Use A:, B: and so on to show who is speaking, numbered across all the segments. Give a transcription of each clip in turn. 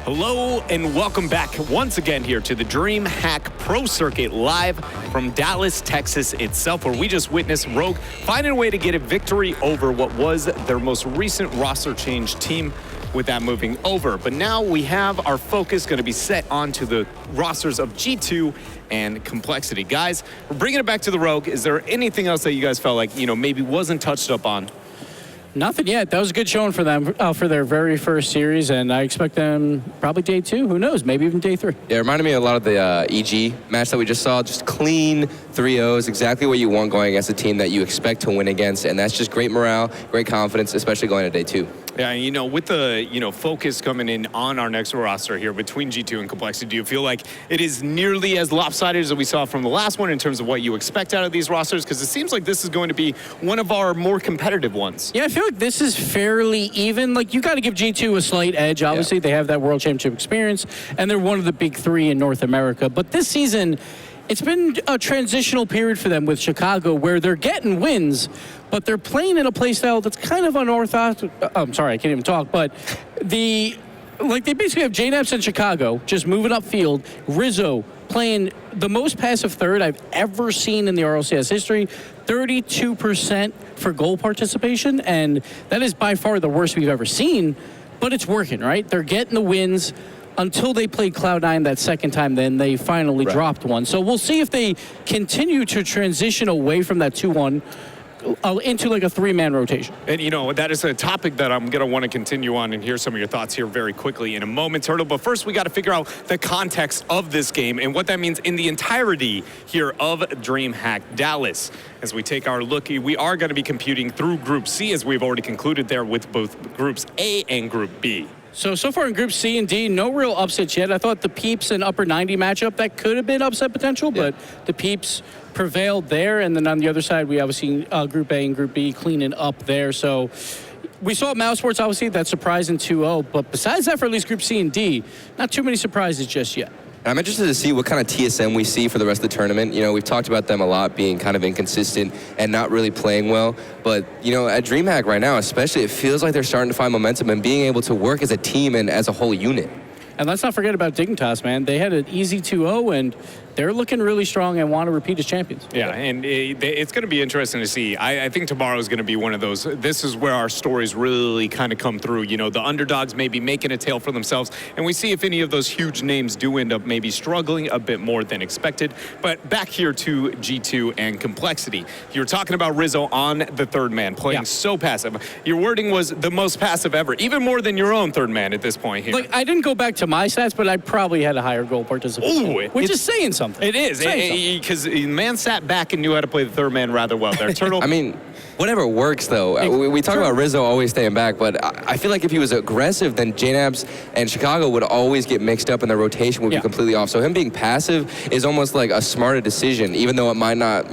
A: Hello and welcome back once again here to the DreamHack Pro Circuit live from Dallas, Texas itself, where we just witnessed Rogue finding a way to get a victory over what was their most recent roster change team, with that moving over. But now we have our focus going to be set onto the rosters of G2 and compLexity. Guys, we're bringing it back to the Rogue. Is there anything else that you guys felt like, maybe wasn't touched up on?
B: Nothing yet. That was a good showing for them for their very first series, and I expect them probably day 2. Who knows? Maybe even day 3.
C: Yeah, it reminded me a lot of the EG match that we just saw. Just clean 3-0s, exactly what you want going against a team that you expect to win against, and that's just great morale, great confidence, especially going to day 2.
A: Yeah, with the, focus coming in on our next roster here between G2 and compLexity, do you feel like it is nearly as lopsided as we saw from the last one in terms of what you expect out of these rosters? Because it seems like this is going to be one of our more competitive ones.
B: Yeah, I feel like this is fairly even. Like, you got to give G2 a slight edge. Obviously, They have that World Championship experience, and they're one of the big 3 in North America. But this season, it's been a transitional period for them with Chicago where they're getting wins, but they're playing in a playstyle that's kind of unorthodox. I'm sorry, I can't even talk, but they basically have JNAPS in Chicago just moving upfield, Rizzo playing the most passive third I've ever seen in the RLCS history, 32% for goal participation, and that is by far the worst we've ever seen, but it's working, right? They're getting the wins. Until they played Cloud9 that second time, then they finally dropped one. So we'll see if they continue to transition away from that 2-1 into like a 3-man rotation.
A: And that is a topic that I'm going to want to continue on and hear some of your thoughts here very quickly in a moment, Turtle. But first, we got to figure out the context of this game and what that means in the entirety here of DreamHack Dallas. As we take our look, we are going to be computing through Group C, as we've already concluded there with both Groups A and Group B.
B: So far in Group C and D, no real upsets yet. I thought the Peeps and Upper 90 matchup, that could have been upset potential, but the Peeps prevailed there. And then on the other side, we obviously Group A and Group B cleaning up there. So we saw Mousesports, obviously, that surprising 2-0. But besides that, for at least Group C and D, not too many surprises just yet.
C: I'm interested to see what kind of TSM we see for the rest of the tournament. We've talked about them a lot being kind of inconsistent and not really playing well. But, at DreamHack right now, especially, it feels like they're starting to find momentum and being able to work as a team and as a whole unit.
B: And let's not forget about Dignitas, man. They had an easy 2-0, and they're looking really strong and want to repeat as champions.
A: Yeah, and it's going to be interesting to see. I think tomorrow is going to be one of those. This is where our stories really kind of come through. The underdogs maybe making a tale for themselves, and we see if any of those huge names do end up maybe struggling a bit more than expected. But back here to G2 and compLexity. You were talking about Rizzo on the third man, playing so passive. Your wording was the most passive ever, even more than your own third man at this point here.
B: Like, I didn't go back to my stats, but I probably had a higher goal participation.
A: Ooh,
B: which is saying something.
A: It is, because the man sat back and knew how to play the third man rather well there. Turtle?
C: I mean, whatever works, though. We talk about Rizzo always staying back, but I feel like if he was aggressive, then JNAPS and Chicago would always get mixed up and the rotation would be completely off. So him being passive is almost like a smarter decision, even though it might not,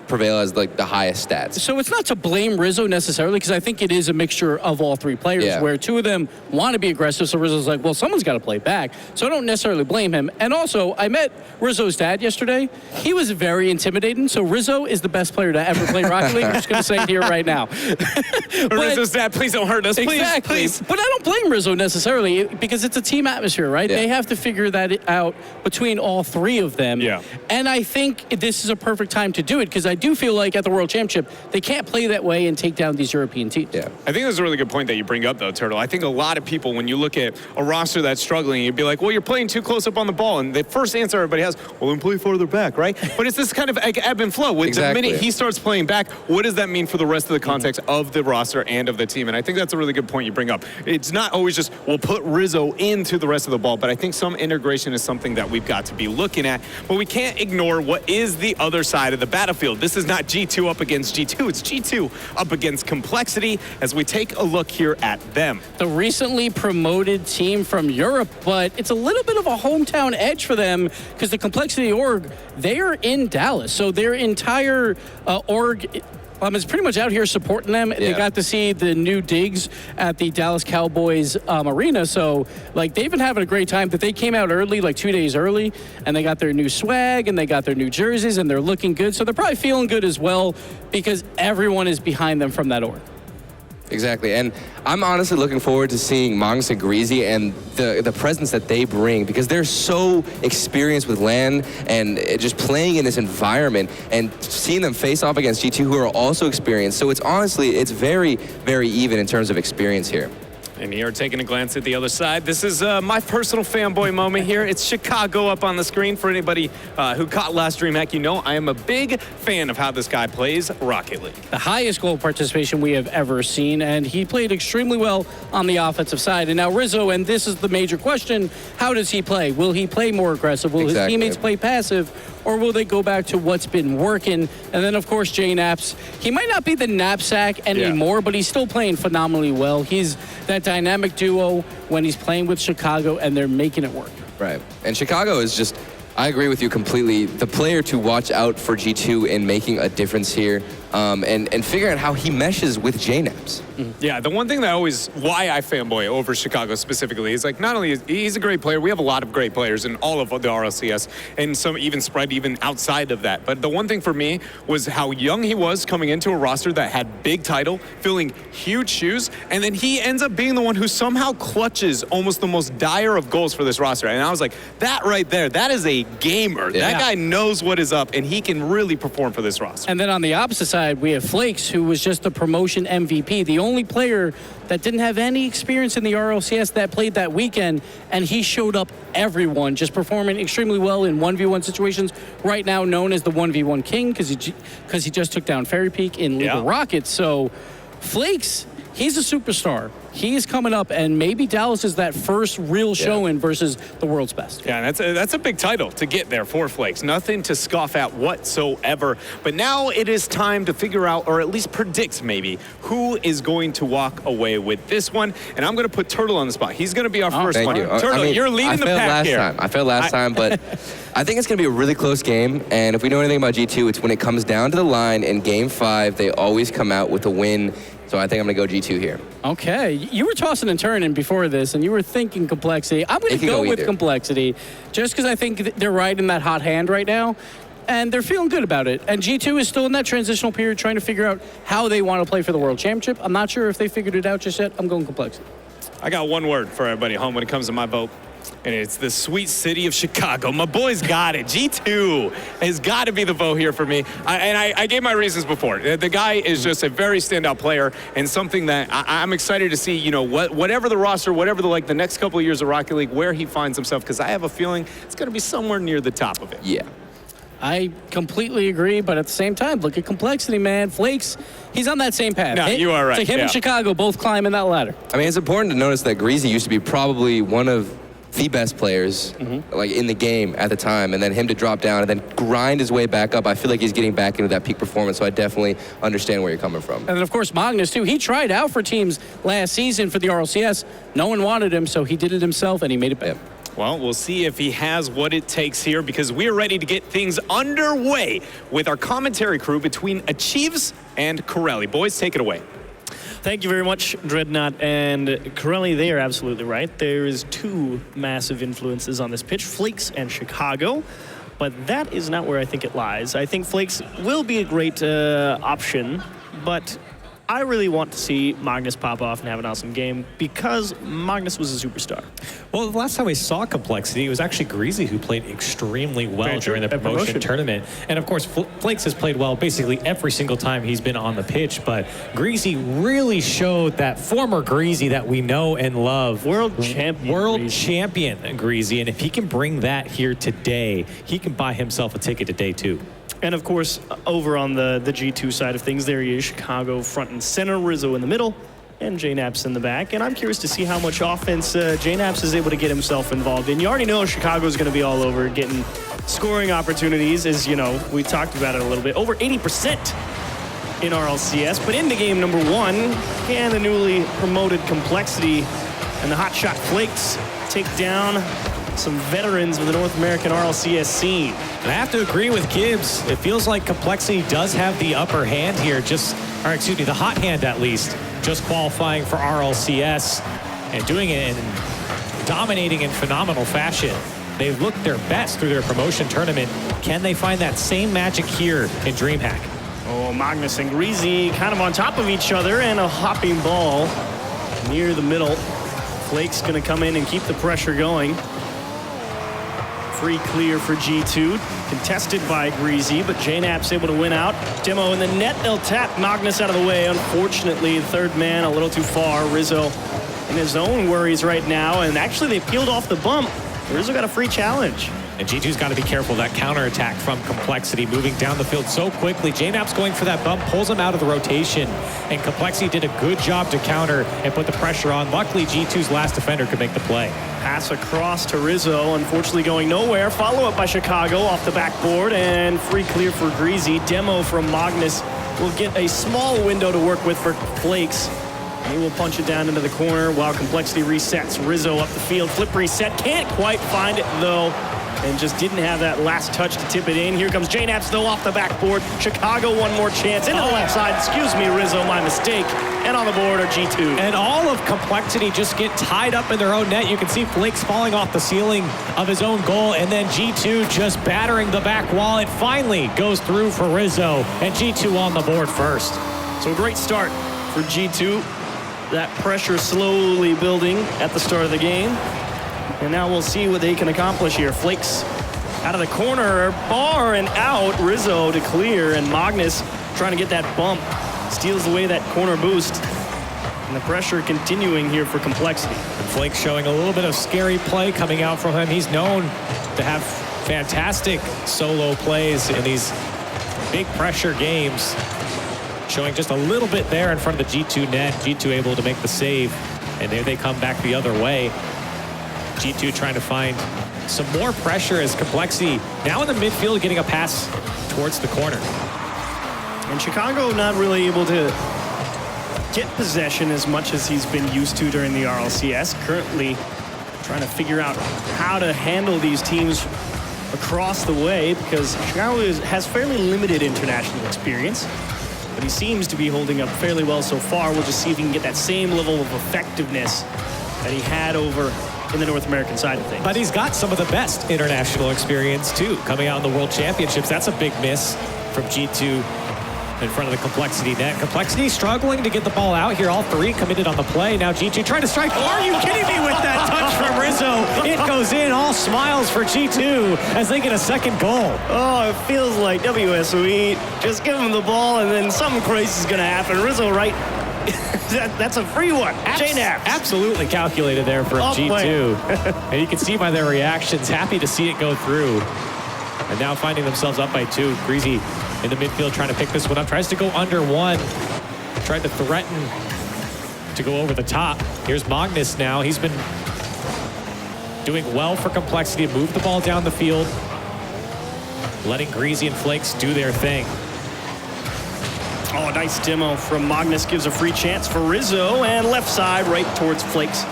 C: prevail as like the highest stats.
B: So it's not to blame Rizzo necessarily, because I think it is a mixture of all 3 players where 2 of them want to be aggressive, so Rizzo's like, well, someone's got to play back. So I don't necessarily blame him. And also, I met Rizzo's dad yesterday. He was very intimidating, so Rizzo is the best player to ever play Rocket League. I'm just going to say it here right now.
A: Rizzo's dad, please don't hurt us,
B: exactly.
A: please.
B: But I don't blame Rizzo necessarily, because it's a team atmosphere, right? They have to figure that out between all 3 of them.
A: Yeah.
B: And I think this is a perfect time to do it, because I do feel like at the World Championship, they can't play that way and take down these European teams.
A: Yeah. I think that's a really good point that you bring up, though, Turtle. I think a lot of people, when you look at a roster that's struggling, you'd be like, well, you're playing too close up on the ball. And the first answer everybody has, well, then play further back, right? But it's this kind of like ebb and flow. With the minute he starts playing back, what does that mean for the rest of the context of the roster and of the team? And I think that's a really good point you bring up. It's not always just, we'll put Rizzo into the rest of the ball, but I think some integration is something that we've got to be looking at. But we can't ignore what is the other side of the battlefield. This is not G2 up against G2. It's G2 up against compLexity as we take a look here at them.
B: The recently promoted team from Europe, but it's a little bit of a hometown edge for them because the compLexity org, they are in Dallas. So their entire org is pretty much out here supporting them. They got to see the new digs at the Dallas Cowboys arena. So, they've been having a great time. That they came out early, 2 days early, and they got their new swag, and they got their new jerseys, and they're looking good. So they're probably feeling good as well because everyone is behind them from that org.
C: Exactly, and I'm honestly looking forward to seeing Magnus and Greasy and the presence that they bring, because they're so experienced with LAN and just playing in this environment, and seeing them face off against G2 who are also experienced. So it's very, very even in terms of experience here.
A: And here, taking a glance at the other side, this is my personal fanboy moment here. It's Chicago up on the screen. For anybody who caught last DreamHack, you know I am a big fan of how this guy plays Rocket League.
B: The highest goal participation we have ever seen, and he played extremely well on the offensive side. And now Rizzo, and this is the major question, how does he play? Will he play more aggressive? Will his teammates play passive? Or will they go back to what's been working? And then, of course, JKnaps. He might not be the knapsack anymore, but he's still playing phenomenally well. He's that dynamic duo when he's playing with Chicago, and they're making it work.
C: Right. And Chicago is just, I agree with you completely, the player to watch out for G2 in making a difference here, and figuring out how he meshes with JKnaps.
A: Yeah, the one thing that why I fanboy over Chicago specifically is, like, not only is he's a great player, we have a lot of great players in all of the RLCS, and some even spread even outside of that. But the one thing for me was how young he was coming into a roster that had big title, filling huge shoes, and then he ends up being the one who somehow clutches almost the most dire of goals for this roster. And I was like, that right there, that is a gamer. Yeah. That guy knows what is up, and he can really perform for this roster.
B: And then on the opposite side, we have Flakes, who was just the promotion MVP, the only player that didn't have any experience in the RLCS that played that weekend, and he showed up everyone, just performing extremely well in 1v1 situations, right now known as the 1v1 King, because he just took down Fairy Peak in League of Rockets. So Flakes, he's a superstar. He's coming up, and maybe Dallas is that first real showing versus the world's best.
A: Yeah, and that's a big title to get there for Flakes. Nothing to scoff at whatsoever. But now it is time to figure out, or at least predict maybe, who is going to walk away with this one. And I'm going to put Turtle on the spot. He's going to be our first one.
C: Turtle,
A: I mean, you're leading the pack here.
C: I failed last time, but I think it's going to be a really close game. And if we know anything about G2, it's when it comes down to the line in Game 5, they always come out with a win. So I think I'm going to go G2 here.
B: Okay. You were tossing and turning before this, and you were thinking complexity. I'm going to go with complexity just because I think they're right in that hot hand right now, and they're feeling good about it. And G2 is still in that transitional period trying to figure out how they want to play for the World Championship. I'm not sure if they figured it out just yet. I'm going complexity.
A: I got one word for everybody at home when it comes to my vote, and it's the sweet city of Chicago. My boys got it. G2 has got to be the vote here for me. I gave my reasons before. The guy is just a very standout player, and something that I'm excited to see, you know, whatever the roster, whatever the next couple of years of Rocket League, where he finds himself, because I have a feeling it's going to be somewhere near the top of it.
C: Yeah.
B: I completely agree, but at the same time, look at complexity, man. Flakes, he's on that same path.
A: No, you are right.
B: It's like him and Chicago both climbing that ladder.
C: I mean, it's important to notice that Greasy used to be probably one of the best players like in the game at the time, and then him to drop down and then grind his way back up. I feel like he's getting back into that peak performance, so I definitely understand where you're coming from.
B: And then, of course, Magnus, too. He tried out for teams last season for the RLCS. No one wanted him, so he did it himself, and he made it back.
A: Well, we'll see if he has what it takes here, because we are ready to get things underway with our commentary crew between Achieves and Corelli. Boys, take it away.
D: Thank you very much, Dreadnought and Corelli. They are absolutely right. There is two massive influences on this pitch, Flakes and Chicago, but that is not where I think it lies. I think Flakes will be a great option, but I really want to see Magnus pop off and have an awesome game because Magnus was a superstar.
E: Well, the last time we saw complexity, it was actually Greasy who played extremely well during the promotion tournament. And of course, Flakes has played well basically every single time he's been on the pitch, but Greasy really showed that former Greasy that we know and love.
D: World champion
E: Greasy. And if he can bring that here today, he can buy himself a ticket to day 2.
D: And of course, over on the G2 side of things, there he is, Chicago front and center, Rizzo in the middle, and JKnaps in the back. And I'm curious to see how much offense JKnaps is able to get himself involved in. You already know Chicago's going to be all over getting scoring opportunities, as you know, we talked about it a little bit. Over 80% in RLCS, but in the game number 1, can the newly promoted complexity and the hotshot Flakes take down some veterans of the North American RLCS scene.
E: And I have to agree with Gibbs. It feels like complexity does have the upper hand here, the hot hand at least, just qualifying for RLCS and doing it in dominating in phenomenal fashion. They've looked their best through their promotion tournament. Can they find that same magic here in DreamHack?
A: Oh
D: Magnus and Greasy kind of on top of each other, and a hopping ball near the middle. Flake's going to come in and keep the pressure going. Free clear for G2, contested by Greasy, but JNAP's able to win out. Demo in the net, they'll tap Magnus out of the way. Unfortunately, the third man a little too far. Rizzo in his own worries right now, and actually they peeled off the bump. Rizzo got a free challenge.
E: And G2's got to be careful. That counterattack from compLexity moving down the field so quickly. JNAP's going for that bump, pulls him out of the rotation. And compLexity did a good job to counter and put the pressure on. Luckily, G2's last defender could make the play.
D: Pass across to Rizzo, unfortunately going nowhere. Follow up by Chicago off the backboard, and free clear for Greasy. Demo from Magnus will get a small window to work with for Flakes. He will punch it down into the corner while compLexity resets. Rizzo up the field, flip reset, can't quite find it though, and just didn't have that last touch to tip it in. Here comes JNAPs though off the backboard. Chicago one more chance into the left side. Excuse me, Rizzo, my mistake. And on the board are G2.
E: And all of compLexity just get tied up in their own net. You can see Flakes falling off the ceiling of his own goal, and then G2 just battering the back wall. It finally goes through for Rizzo, and G2 on the board first.
D: So a great start for G2. That pressure slowly building at the start of the game. And now we'll see what they can accomplish here. Flakes out of the corner, bar and out. Rizzo to clear, and Magnus trying to get that bump. Steals away that corner boost. And the pressure continuing here for compLexity.
E: And Flake showing a little bit of scary play coming out from him. He's known to have fantastic solo plays in these big pressure games. Showing just a little bit there in front of the G2 net. G2 able to make the save, and there they come back the other way. G2 trying to find some more pressure as compLexity now in the midfield getting a pass towards the corner.
D: And Chicago not really able to get possession as much as he's been used to during the RLCS. Currently trying to figure out how to handle these teams across the way, because Chicago has fairly limited international experience. But he seems to be holding up fairly well so far. We'll just see if he can get that same level of effectiveness that he had over in the North American side of things.
E: But he's got some of the best international experience, too, coming out in the World Championships. That's a big miss from G2 in front of the compLexity net. compLexity struggling to get the ball out here. All three committed on the play. Now G2 trying to strike. Are you kidding me with that touch from Rizzo? It goes in. All smiles for G2 as they get a second goal.
D: Oh, it feels like WSOE. Just give him the ball and then something crazy is going to happen. Rizzo, right? That's a free one. JNAPs.
E: Absolutely calculated there from G2. And you can see by their reactions, happy to see it go through. And now finding themselves up by 2. Greasy in the midfield trying to pick this one up. Tries to go under 1. Tried to threaten to go over the top. Here's Magnus now. He's been doing well for compLexity to move the ball down the field. Letting Greasy and Flakes do their thing.
D: Oh, nice demo from Magnus. Gives a free chance for Rizzo, and left side right towards Flakes.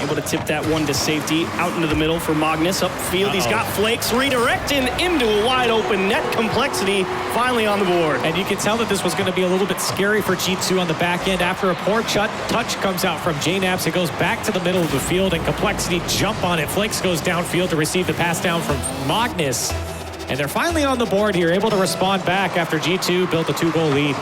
D: Able to tip that one to safety. Out into the middle for Magnus. Upfield, he's got Flakes redirecting into a wide open net. compLexity finally on the board.
E: And you can tell that this was going to be a little bit scary for G2 on the back end. After a poor touch comes out from JNAPs, it goes back to the middle of the field, and compLexity jump on it. Flakes goes downfield to receive the pass down from Magnus. And they're finally on the board here, able to respond back after G2 built a 2-goal lead.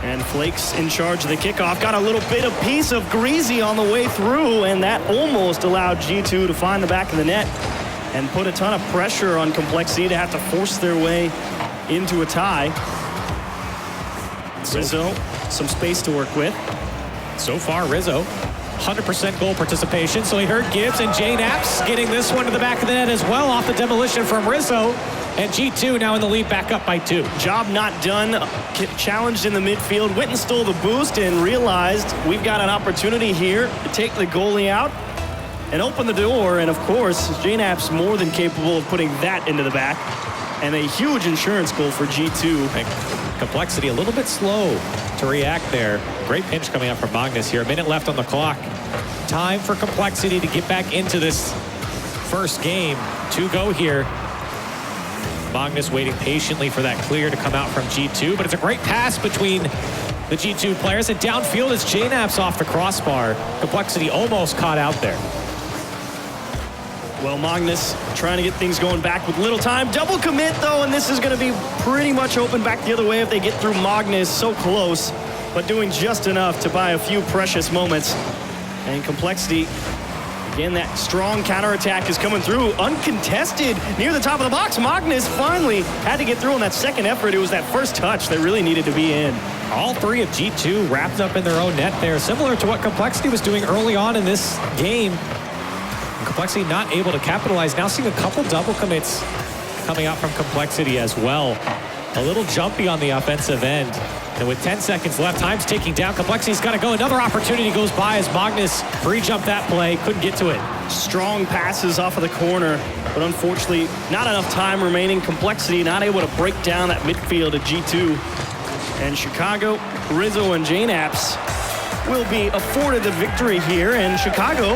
D: And Flakes in charge of the kickoff. Got a little bit of piece of Greasy on the way through, and that almost allowed G2 to find the back of the net and put a ton of pressure on compLexity to have to force their way into a tie. Rizzo, some space to work with.
E: So far, Rizzo, 100% goal participation. So he heard Gibbs, and JNAPs getting this one to the back of the net as well off the demolition from Rizzo. And G2 now in the lead, back up by 2.
D: Job not done. Challenged in the midfield. Went and stole the boost and realized we've got an opportunity here to take the goalie out and open the door. And of course, JNAP's more than capable of putting that into the back. And a huge insurance goal for G2.
E: And compLexity a little bit slow to react there. Great pinch coming out from Magnus here. A minute left on the clock. Time for compLexity to get back into this first game. 2 go here. Magnus waiting patiently for that clear to come out from G2, but it's a great pass between the G2 players, and downfield is JNAPs off the crossbar. compLexity almost caught out there.
D: Well, Magnus trying to get things going back with little time. Double commit, though, and this is going to be pretty much open back the other way if they get through Magnus. So close, but doing just enough to buy a few precious moments. And compLexity, again, that strong counterattack is coming through, uncontested near the top of the box. Magnus finally had to get through on that second effort. It was that first touch that really needed to be in.
E: All three of G2 wrapped up in their own net there, similar to what compLexity was doing early on in this game. compLexity not able to capitalize. Now seeing a couple double commits coming out from compLexity as well. A little jumpy on the offensive end. And with 10 seconds left, time's ticking down. compLexity's got to go. Another opportunity goes by as Magnus pre-jumped that play. Couldn't get to it.
D: Strong passes off of the corner, but unfortunately not enough time remaining. compLexity not able to break down that midfield at G2. And Chicago, Rizzo, and JNAPS will be afforded the victory here. And Chicago,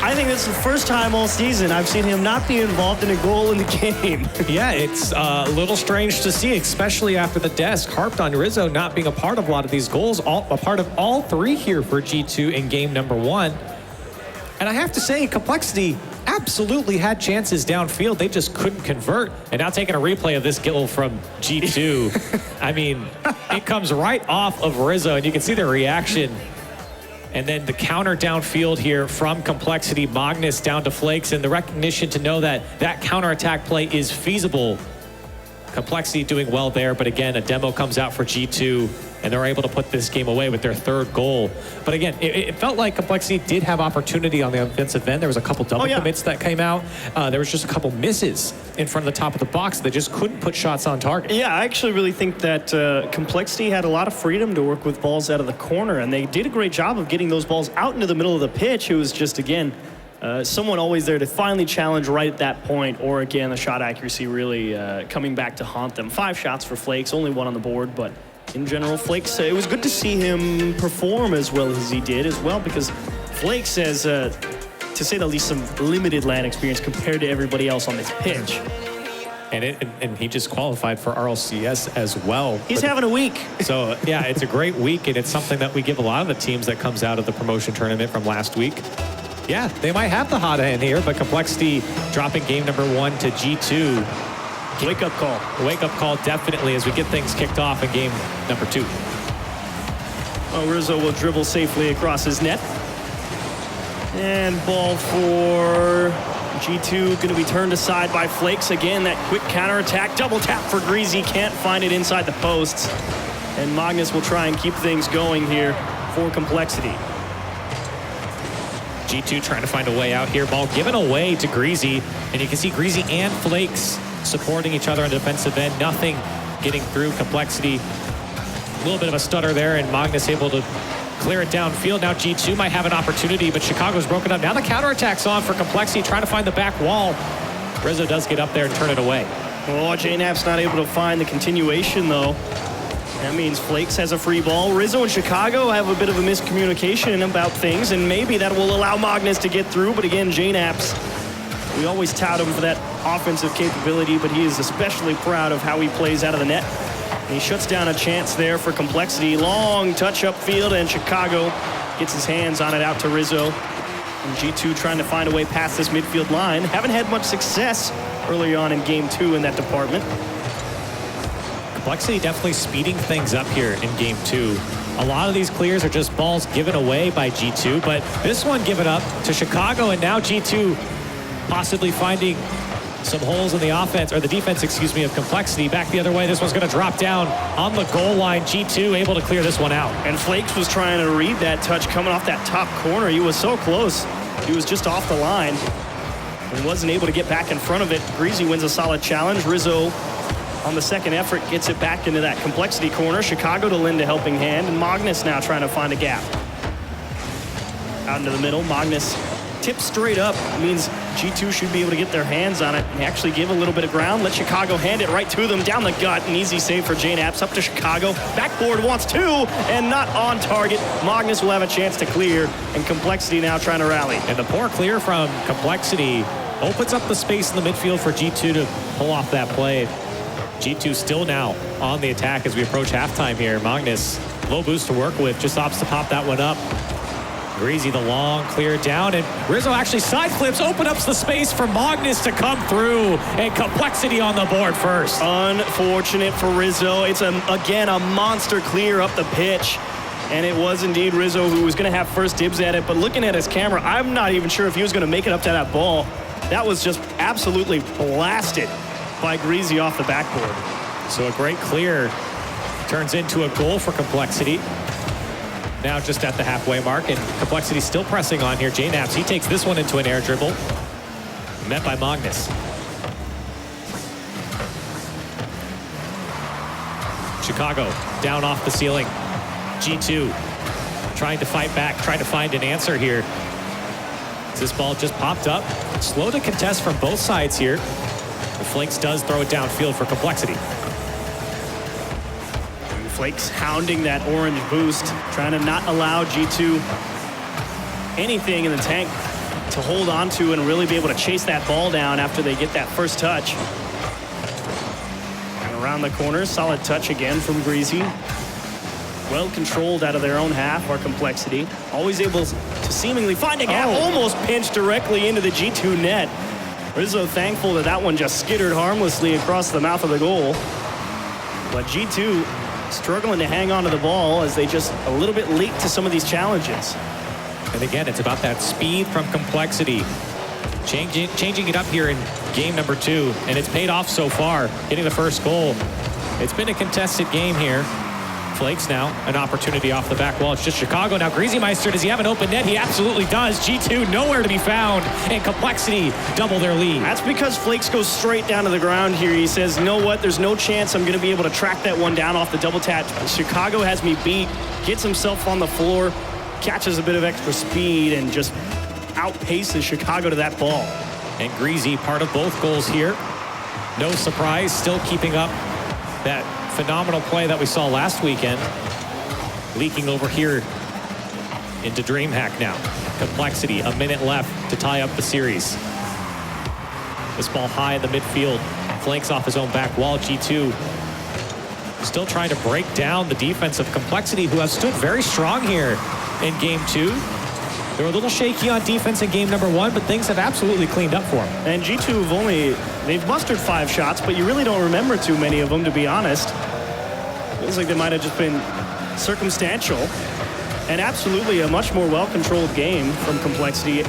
D: I think this is the first time all season I've seen him not be involved in a goal in the game.
E: Yeah, it's a little strange to see, especially after the desk harped on Rizzo not being a part of a lot of these goals, a part of all three here for G2 in game number 1. And I have to say, compLexity absolutely had chances downfield. They just couldn't convert. And now taking a replay of this goal from G2, I mean, it comes right off of Rizzo, and you can see the reaction. And then the counter downfield here from compLexity, Magnus down to Flakes, and the recognition to know that that counterattack play is feasible. compLexity doing well there, but again, a demo comes out for G2, and they're able to put this game away with their third goal. But again, it felt like compLexity did have opportunity on the offensive end. There was a couple double commits that came out. There was just a couple misses in front of the top of the box. They just couldn't put shots on target.
D: Yeah, I actually really think that compLexity had a lot of freedom to work with balls out of the corner, and they did a great job of getting those balls out into the middle of the pitch. It was just, again, someone always there to finally challenge right at that point, or again, the shot accuracy really coming back to haunt them. 5 shots for Flakes, only 1 on the board, but in general, Flakes, it was good to see him perform as well as he did as well, because Flakes has, to say the least, some limited land experience compared to everybody else on this pitch.
E: And he just qualified for RLCS as well.
D: He's having a week.
E: So, yeah, it's a great week, and it's something that we give a lot of the teams that comes out of the promotion tournament from last week. Yeah, they might have the hot hand here, but compLexity dropping game number 1 to G2.
D: Wake-up call.
E: Wake-up call, definitely, as we get things kicked off in game number 2.
D: Oh, Rizzo will dribble safely across his net. And ball for G2 going to be turned aside by Flakes. Again, that quick counterattack. Double tap for Greasy. Can't find it inside the posts. And Magnus will try and keep things going here for compLexity.
E: G2 trying to find a way out here. Ball given away to Greasy. And you can see Greasy and Flakes supporting each other on the defensive end. Nothing getting through compLexity. A little bit of a stutter there, and Magnus able to clear it downfield. Now G2 might have an opportunity, but Chicago's broken up. Now the counterattack's on for compLexity, trying to find the back wall. Rizzo does get up there and turn it away.
D: Oh, JNAP's not able to find the continuation, though. That means Flakes has a free ball. Rizzo and Chicago have a bit of a miscommunication about things, and maybe that will allow Magnus to get through. But again, JNAP's, we always tout him for that offensive capability, but he is especially proud of how he plays out of the net. And he shuts down a chance there for compLexity. Long touch upfield, and Chicago gets his hands on it out to Rizzo. And G2 trying to find a way past this midfield line. Haven't had much success early on in game 2 in that department.
E: compLexity definitely speeding things up here in game 2. A lot of these clears are just balls given away by G2, but this one given up to Chicago, and now G2 possibly finding some holes in the offense, or the defense, excuse me, of compLexity. Back the other way, this one's gonna drop down on the goal line. G2 able to clear this one out.
D: And Flakes was trying to read that touch coming off that top corner. He was so close. He was just off the line and wasn't able to get back in front of it. Greasy wins a solid challenge. Rizzo on the second effort gets it back into that compLexity corner. Chicago to lend a helping hand, and Magnus now trying to find a gap. Out into the middle, Magnus tips straight up. It means G2 should be able to get their hands on it and actually give a little bit of ground. Let Chicago hand it right to them down the gut. An easy save for JNAPS. Up to Chicago. Backboard wants 2 and not on target. Magnus will have a chance to clear, and compLexity now trying to rally.
E: And the poor clear from compLexity opens up the space in the midfield for G2 to pull off that play. G2 still now on the attack as we approach halftime here. Magnus, low boost to work with, just opts to pop that one up. Greasy the long clear down, and Rizzo actually side flips, open up the space for Magnus to come through, and compLexity on the board first.
D: Unfortunate for Rizzo. It's, again, a monster clear up the pitch. And it was indeed Rizzo who was going to have first dibs at it. But looking at his camera, I'm not even sure if he was going to make it up to that ball. That was just absolutely blasted by Greasy off the backboard.
E: So a great clear turns into a goal for compLexity. Now just at the halfway mark, and compLexity still pressing on here. JNaps, he takes this one into an air dribble. Met by Magnus. Chicago down off the ceiling. G2 trying to fight back, trying to find an answer here. This ball just popped up. Slow to contest from both sides here. The Flakes does throw it downfield for compLexity.
D: Flakes hounding that orange boost, trying to not allow G2 anything in the tank to hold on to and really be able to chase that ball down after they get that first touch. And around the corner, solid touch again from Greasy. Well controlled out of their own half, our compLexity. Always able to seemingly find a gap, almost pinched directly into the G2 net. Rizzo thankful that that one just skittered harmlessly across the mouth of the goal. But G2 struggling to hang on to the ball as they just a little bit late to some of these challenges.
E: And again, it's about that speed from compLexity. Changing it up here in game number 2, and it's paid off so far, getting the first goal. It's been a contested game here. Flakes now, an opportunity off the back wall. It's just Chicago. Now Greasy Meister, does he have an open net? He absolutely does. G2 nowhere to be found, and compLexity double their lead.
D: That's because Flakes goes straight down to the ground here. He says, you know what, there's no chance I'm going to be able to track that one down off the double tap. Chicago has me beat, gets himself on the floor, catches a bit of extra speed, and just outpaces Chicago to that ball.
E: And Greasy, part of both goals here. No surprise, still keeping up that phenomenal play that we saw last weekend. Leaking over here into DreamHack now. compLexity, a minute left to tie up the series. This ball high in the midfield. Flanks off his own back wall. G2 still trying to break down the defense of compLexity, who have stood very strong here in game 2. They were a little shaky on defense in game number 1, but things have absolutely cleaned up for them.
D: And G2 they've mustered 5 shots, but you really don't remember too many of them, to be honest. Feels like they might have just been circumstantial. And absolutely a much more well-controlled game from compLexity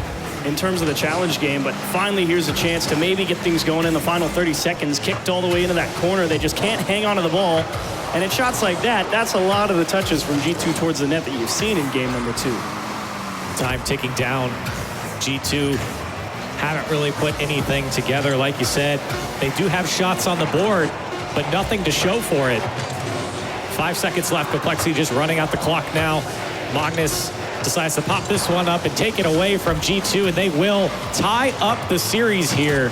D: in terms of the challenge game, but finally here's a chance to maybe get things going in the final 30 seconds. Kicked all the way into that corner. They just can't hang on to the ball. And at shots like that, that's a lot of the touches from G2 towards the net that you've seen in game number 2.
E: Time ticking down. G2 haven't really put anything together. Like you said, they do have shots on the board, but nothing to show for it. 5 seconds left. compLexity just running out the clock now. Magnus decides to pop this one up and take it away from G2, and they will tie up the series here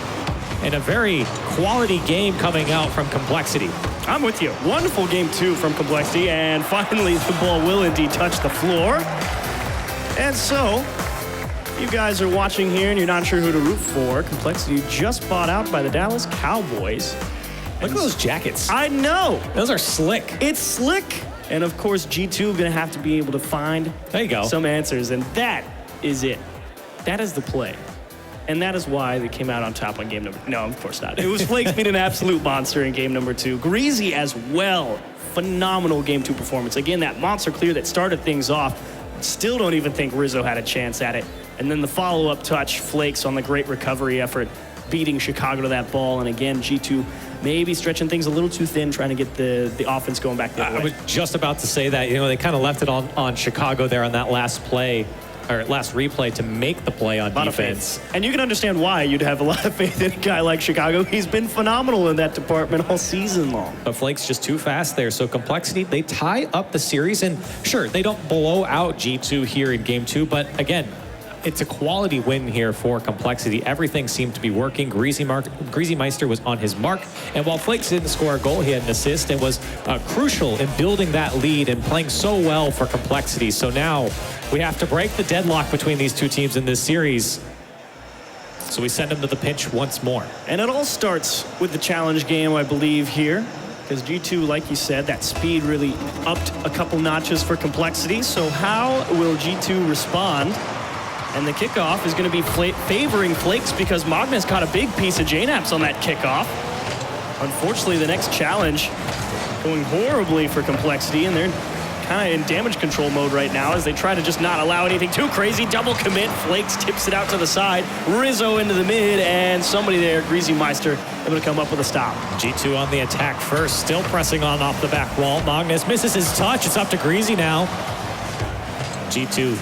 E: in a very quality game coming out from compLexity.
D: I'm with you. Wonderful game 2 from compLexity, and finally the ball will indeed touch the floor. And so, you guys are watching here and you're not sure who to root for. compLexity just bought out by the Dallas Cowboys.
E: Look at those jackets.
D: I know.
E: Those are slick.
D: It's slick. And of course, G2 going to have to be able to find
E: there you go.
D: some answers. And that is it. That is the play. And that is why they came out on top on game number. No, of course not. It was Flakes being an absolute monster in game number 2. Greasy as well. Phenomenal game 2 performance. Again, that monster clear that started things off. Still don't even think Rizzo had a chance at it. And then the follow-up touch, Flakes on the great recovery effort, beating Chicago to that ball. And again, G2 maybe stretching things a little too thin, trying to get the offense going back the other way.
E: I was just about to say that. You know, they kind of left it on Chicago there on that last play, or last replay, to make the play on defense.
D: And you can understand why you'd have a lot of faith in a guy like Chicago. He's been phenomenal in that department all season long.
E: But Flakes just too fast there. So compLexity, they tie up the series. And sure, they don't blow out G2 here in game 2. But again, it's a quality win here for compLexity. Everything seemed to be working. Greasy Meister was on his mark. And while Flakes didn't score a goal, he had an assist and was crucial in building that lead and playing so well for compLexity. So now we have to break the deadlock between these two teams in this series. So we send them to the pinch once more.
D: And it all starts with the challenge game, I believe, here. because G2, like you said, that speed really upped a couple notches for complexity. So how will G2 respond? And the kickoff is going to be favoring Flakes because Magnus caught a big piece of JNaps on that kickoff. Unfortunately, the next challenge going horribly for complexity, and they're kind of in damage control mode right now as they try to just not allow anything too crazy. Double commit. Flakes tips it out to the side. Rizzo into the mid, and somebody there, Greasy Meister, able to come up with a stop.
E: G2 on the attack first, still pressing on off the back wall. Magnus misses his touch. It's up to Greasy now. G2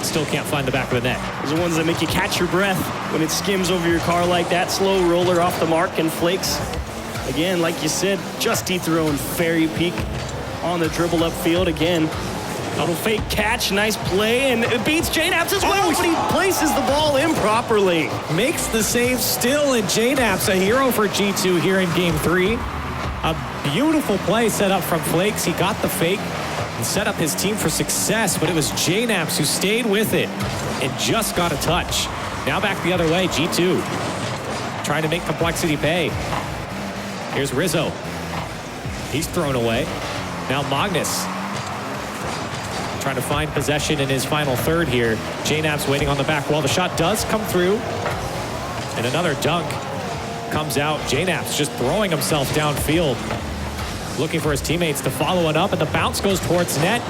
E: still can't find the back of the net.
D: Those are the ones that make you catch your breath when it skims over your car like that. Slow roller off the mark, and Flakes, again, like you said, just dethroned Fairy Peak on the dribble upfield again. Little fake catch, nice play, and it beats JNaps as well, but he places the ball improperly.
E: Makes the save still, and JNaps, a hero for G2 here in game 3. A beautiful play set up from Flakes. He got the fake and set up his team for success, but it was JNaps who stayed with it and just got a touch. Now back the other way, G2 trying to make complexity pay. Here's Rizzo. He's thrown away. Now Magnus trying to find possession in his final third here. JNaps waiting on the back wall. The shot does come through, and another dunk comes out. JNaps just throwing himself downfield, looking for his teammates to follow it up, and the bounce goes towards net.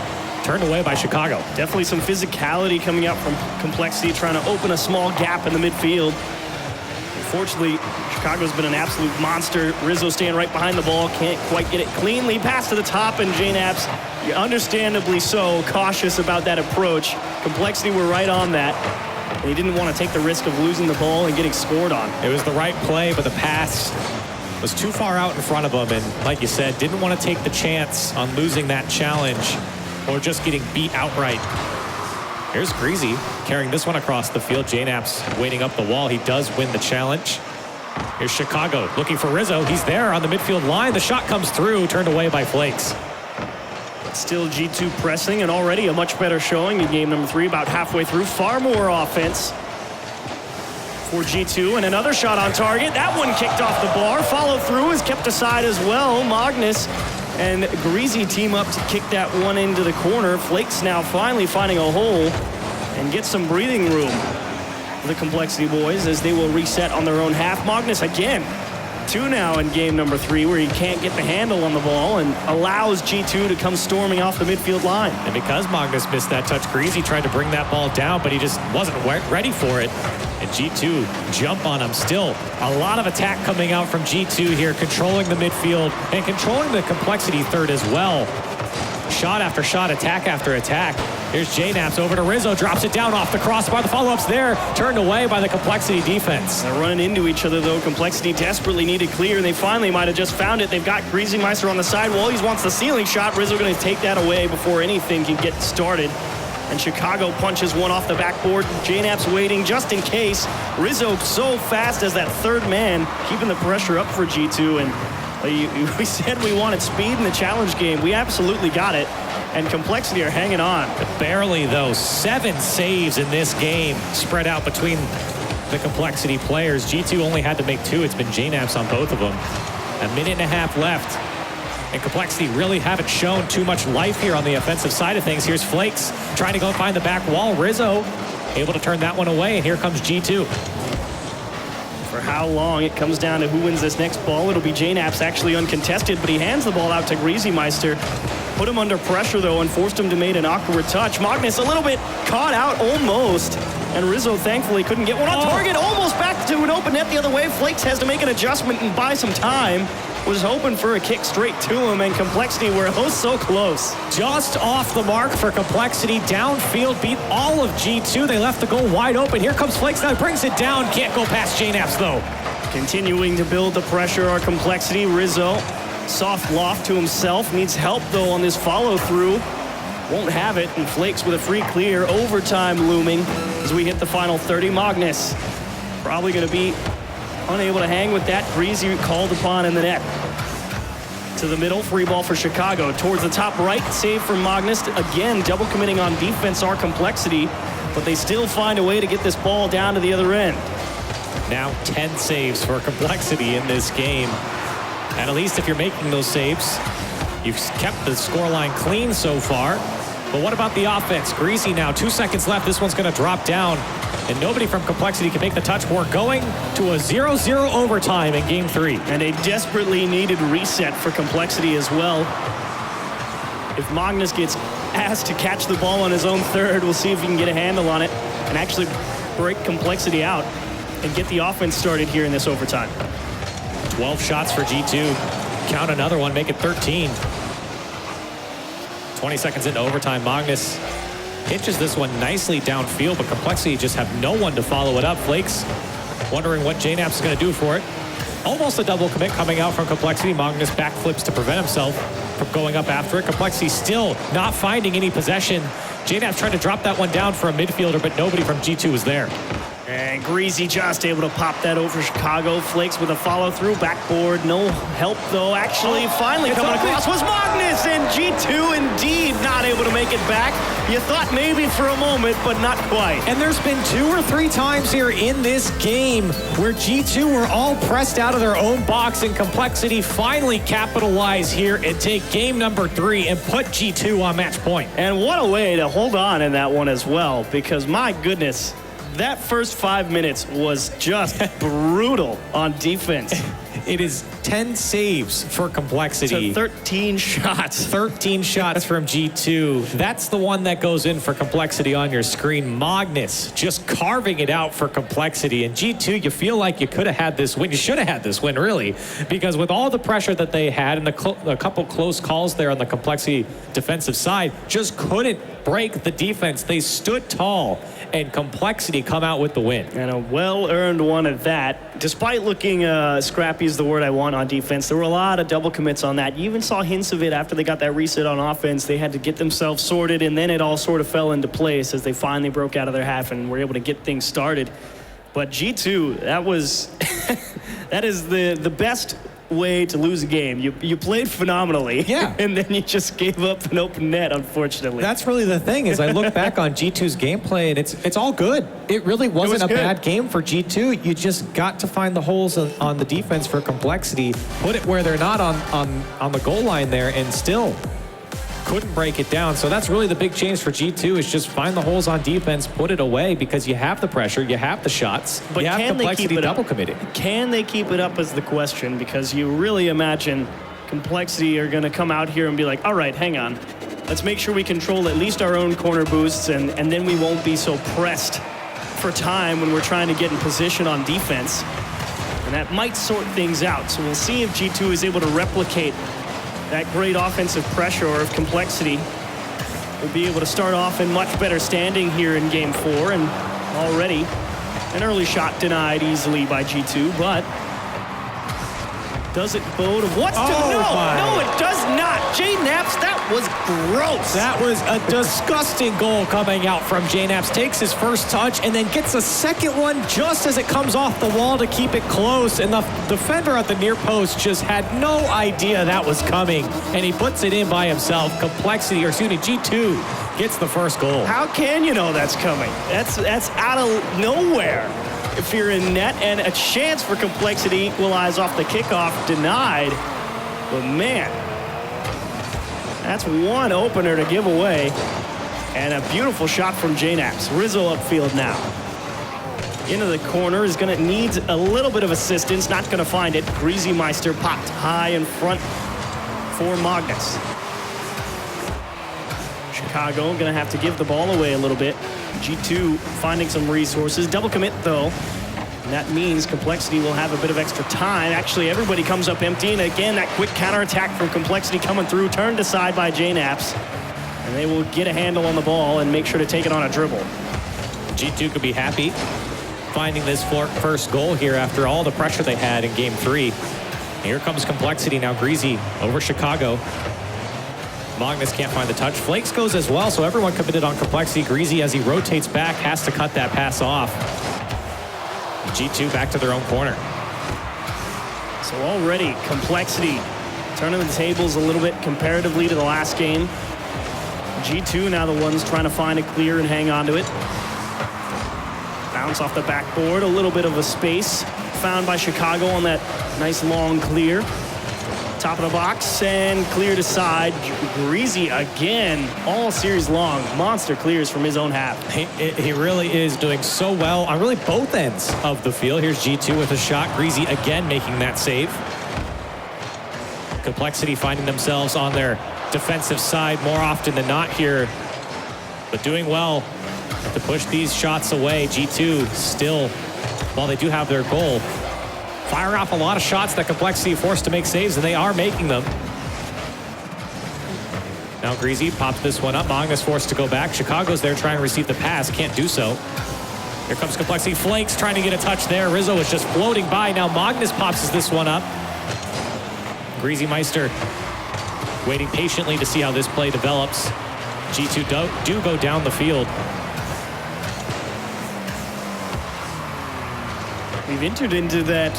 E: Turned away by Chicago.
D: Definitely some physicality coming out from complexity, trying to open a small gap in the midfield. Unfortunately, Chicago's been an absolute monster. Rizzo staying right behind the ball, can't quite get it cleanly. Pass to the top, and JNaps, understandably so, cautious about that approach. Complexity were right on that, and he didn't want to take the risk of losing the ball and getting scored on.
E: It was the right play, but the pass was too far out in front of him, and like you said, didn't want to take the chance on losing that challenge or just getting beat outright. Here's Greasy carrying this one across the field. JNaps waiting up the wall. He does win the challenge. Here's Chicago looking for Rizzo. He's there on the midfield line. The shot comes through, turned away by Flakes.
D: Still G2 pressing, and already a much better showing in game number 3, about halfway through. Far more offense for G2, and another shot on target. That one kicked off the bar. Follow through is kept aside as well. Magnus and Greasy team up to kick that one into the corner. Flakes now finally finding a hole and get some breathing room for the complexity boys as they will reset on their own half. Magnus again, 2 now in game number 3, where he can't get the handle on the ball and allows G2 to come storming off the midfield line.
E: And because Magnus missed that touch, Greasy tried to bring that ball down, but he just wasn't ready for it. And G2 jump on him. Still a lot of attack coming out from G2 here, controlling the midfield and controlling the complexity third as well. Shot after shot, attack after attack. Here's JNaps over to Rizzo, drops it down off the crossbar. The follow-up's there, turned away by the complexity defense.
D: They're running into each other though. Complexity desperately needed clear, and they finally might have just found it. They've got Greasy Meister on the side. He wants the ceiling shot. Rizzo going to take that away before anything can get started. And Chicago punches one off the backboard. JNaps waiting just in case. Rizzo so fast as that third man, keeping the pressure up for G2. And we said we wanted speed in the challenge game. We absolutely got it. And complexity are hanging on.
E: Barely, though. 7 saves in this game spread out between the complexity players. G2 only had to make 2. It's been JNaps on both of them. 1.5 minutes left. And complexity really haven't shown too much life here on the offensive side of things. Here's Flakes trying to go find the back wall. Rizzo able to turn that one away, and here comes G2.
D: For how long it comes down to who wins this next ball. It'll be JNaps actually uncontested, but he hands the ball out to Greasy Meister. Put him under pressure though and forced him to make an awkward touch. Magnus a little bit caught out almost, and Rizzo thankfully couldn't get one on target. Almost back to an open net the other way. Flakes has to make an adjustment and buy some time. Was hoping for a kick straight to him, and complexity were so close.
E: Just off the mark for complexity. Downfield beat all of G2. They left the goal wide open. Here comes Flakes now, brings it down. Can't go past JNaps though.
D: Continuing to build the pressure are complexity. Rizzo, soft loft to himself. Needs help though on this follow through. Won't have it, and Flakes with a free clear. Overtime looming as we hit the final 30. Magnus probably going to be unable to hang with that. Greasy called upon in the net. To the middle, free ball for Chicago. Towards the top right, save from Magnus. Again, double committing on defense are complexity, but they still find a way to get this ball down to the other end.
E: Now 10 saves for complexity in this game. And at least if you're making those saves, you've kept the scoreline clean so far. But what about the offense? Greasy now, 2 seconds left. This one's going to drop down. And nobody from compLexity can make the touch. We're going to a 0-0 overtime in game 3.
D: And a desperately needed reset for compLexity as well. If Magnus gets asked to catch the ball on his own third, we'll see if he can get a handle on it and actually break compLexity out and get the offense started here in this overtime.
E: 12 shots for G2. Count another one, make it 13. 20 seconds into overtime, Magnus pitches this one nicely downfield, but compLexity just have no one to follow it up. Flakes wondering what JNAP's is going to do for it. Almost a double commit coming out from compLexity. Magnus backflips to prevent himself from going up after it. compLexity still not finding any possession. JNAP's trying to drop that one down for a midfielder, but nobody from G2 is there.
D: And Greasy just able to pop that over Chicago. Flakes with a follow-through. Backboard, no help though. Actually, finally coming across was Magnus, and G2 indeed not able to make it back. You thought maybe for a moment, but not quite.
E: And there's been 2 or 3 times here in this game where G2 were all pressed out of their own box, and compLexity finally capitalize here and take game number 3 and put G2 on match point.
D: And what a way to hold on in that one as well, because my goodness, that first 5 minutes was just brutal on defense.
E: It is 10 saves for compLexity.
D: To 13 shots.
E: 13 shots from G2. That's the one that goes in for compLexity on your screen. Magnus just carving it out for compLexity. And G2, you feel like you could have had this win. You should have had this win, really, because with all the pressure that they had and a couple close calls there on the compLexity defensive side, just couldn't break the defense. They stood tall, and compLexity come out with the win.
D: And a well-earned one at that. Despite looking scrappy is the word I want on defense, there were a lot of double commits on that. You even saw hints of it after they got that reset on offense. They had to get themselves sorted, and then it all sort of fell into place as they finally broke out of their half and were able to get things started. But G2, that was that is the best way to lose a game. You played phenomenally,
E: yeah,
D: and then you just gave up an open net, unfortunately.
E: That's really the thing, is I look back on G2's gameplay, and it's all good. It really wasn't a bad game for G2. You just got to find the holes on the defense for compLexity, put it where they're not on the goal line there, and still couldn't break it down. So that's really the big change for G2, is just find the holes on defense, put it away, because you have the pressure, you have the shots,
D: but
E: you have compLexity double committed.
D: Can they keep it up is the question, because you really imagine compLexity are going to come out here and be like, all right, hang on. Let's make sure we control at least our own corner boosts, and then we won't be so pressed for time when we're trying to get in position on defense. And that might sort things out. So we'll see if G2 is able to replicate that great offensive pressure, or if compLexity will be able to start off in much better standing here in game 4. And already an early shot denied easily by G2, but does it bode of what's to no, it does not. JNAPS, that was gross.
E: That was a disgusting goal coming out from JNAPS. Takes his first touch and then gets a second one just as it comes off the wall to keep it close. And the defender at the near post just had no idea that was coming. And he puts it in by himself. compLexity, or excuse me, G2 gets the first goal.
D: How can you know that's coming? That's out of nowhere. If you're in net, and a chance for compLexity equalize off the kickoff denied. But man, that's one opener to give away. And a beautiful shot from JNAPS. Rizzo upfield now. Into the corner is going to need a little bit of assistance. Not going to find it. Greasy Meister popped high in front for Magnus. Chicago going to have to give the ball away a little bit. G2 finding some resources. Double commit though. And that means compLexity will have a bit of extra time. Actually, everybody comes up empty. And again, that quick counterattack from compLexity coming through, turned aside by JNAPS. And they will get a handle on the ball and make sure to take it on a dribble.
E: G2 could be happy finding this first goal here after all the pressure they had in game 3. Here comes compLexity now. Greasy over Chicago. Magnus can't find the touch. Flakes goes as well, so everyone committed on compLexity. Greasy, as he rotates back, has to cut that pass off. G2 back to their own corner.
D: So already compLexity turning the tables a little bit comparatively to the last game. G2 now the ones trying to find a clear and hang on to it. Bounce off the backboard, a little bit of a space found by Chicago on that nice long clear. top of the box and cleared aside. Greasy again, all series long. Monster clears from his own half.
E: He really is doing so well on really both ends of the field. Here's G2 with a shot. Greasy again making that save. compLexity finding themselves on their defensive side more often than not here, but doing well to push these shots away. G2 still, while they do have their goal, firing off a lot of shots that compLexity forced to make saves, and they are making them. Now Greasy pops this one up. Magnus forced to go back. Chicago's there trying to receive the pass, can't do so. Here comes compLexity. Flakes trying to get a touch there. Rizzo is just floating by. Now Magnus pops this one up. Greasy Meister waiting patiently to see how this play develops. G2 do go down the field.
D: We've entered into that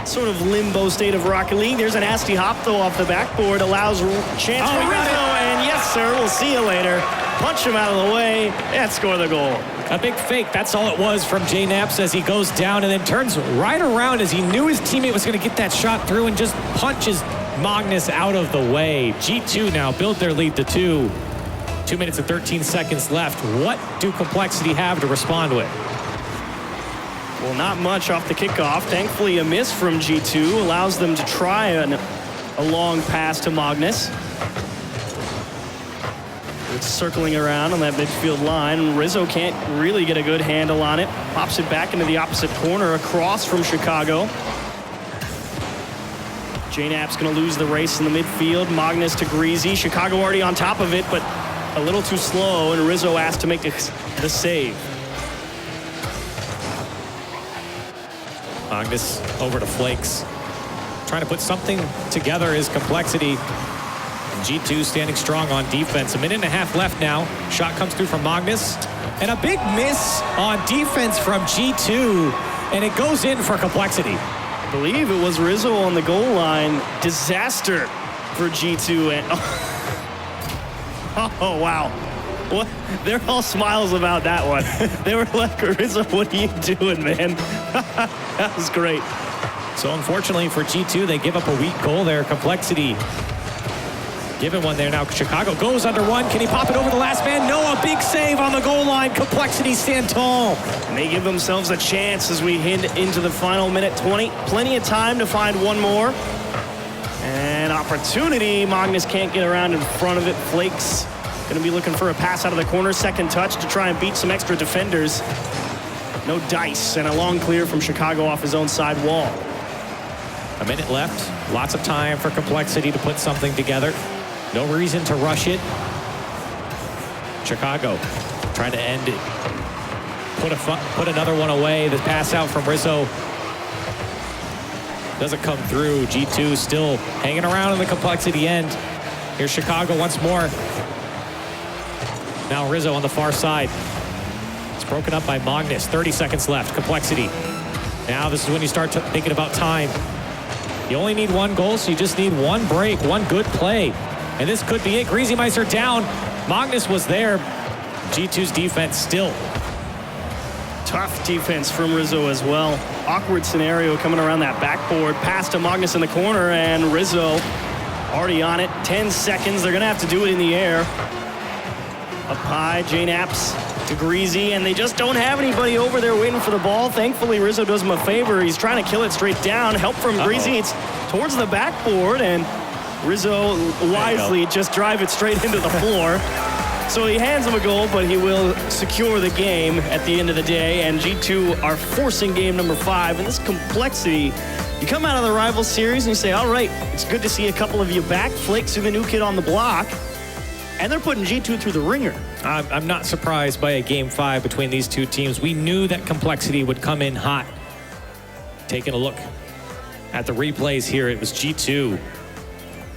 D: sort of limbo state of Rocket League. There's a nasty hop, though, off the backboard. Allows chance for Rizzo, and yes, sir, we'll see you later. Punch him out of the way and score the goal.
E: A big fake, that's all it was from JNaps as he goes down and then turns right around as he knew his teammate was going to get that shot through and just punches Magnus out of the way. G2 now build their lead to 2. 2 minutes and 13 seconds left. What do compLexity have to respond with?
D: Well, not much off the kickoff. Thankfully, a miss from G2 allows them to try a long pass to Magnus. It's circling around on that midfield line. Rizzo can't really get a good handle on it. Pops it back into the opposite corner across from Chicago. JNap's going to lose the race in the midfield. Magnus to Greasy. Chicago already on top of it, but a little too slow, and Rizzo asked to make the save.
E: Magnus over to Flakes. Trying to put something together is compLexity. And G2 standing strong on defense. A minute and a half left now. Shot comes through from Magnus. And a big miss on defense from G2. And it goes in for compLexity.
D: I believe it was Rizzo on the goal line. Disaster for G2. And oh, wow. What? They're all smiles about that one. They were like, Rizzo, what are you doing, man? That was great.
E: So unfortunately for G2, they give up a weak goal there. compLexity given one there. Now Chicago goes under one. Can he pop it over the last man? No, a big save on the goal line. compLexity stand tall.
D: And they give themselves a chance as we head into the final minute 20. Plenty of time to find one more. And opportunity. Magnus can't get around in front of it. Flakes going to be looking for a pass out of the corner. Second touch to try and beat some extra defenders. No dice, and a long clear from Chicago off his own side wall.
E: A minute left. Lots of time for compLexity to put something together. No reason to rush it. Chicago trying to end it. Put another one away. The pass out from Rizzo doesn't come through. G2 still hanging around in the compLexity end. Here's Chicago once more. Now Rizzo on the far side. It's broken up by Magnus. 30 seconds left. compLexity. Now this is when you start thinking about time. You only need one goal, so you just need one break, one good play. And this could be it. Greasy Meister down. Magnus was there. G2's defense still.
D: Tough defense from Rizzo as well. Awkward scenario coming around that backboard. Pass to Magnus in the corner, and Rizzo already on it. 10 seconds. They're going to have to do it in the air. Up high, JNaps to Greasy, and they just don't have anybody over there waiting for the ball. Thankfully, Rizzo does him a favor. He's trying to kill it straight down. Help from Greasy. It's towards the backboard, and Rizzo wisely just drive it straight into the floor. So he hands him a goal, but he will secure the game at the end of the day. And G2 are forcing game number 5. And this compLexity, you come out of the rival series and you say, all right, it's good to see a couple of you back. Flakes are the new kid on the block. And they're putting G2 through the ringer.
E: I'm not surprised by a game 5 between these two teams. We knew that compLexity would come in hot. Taking a look at the replays here, it was G2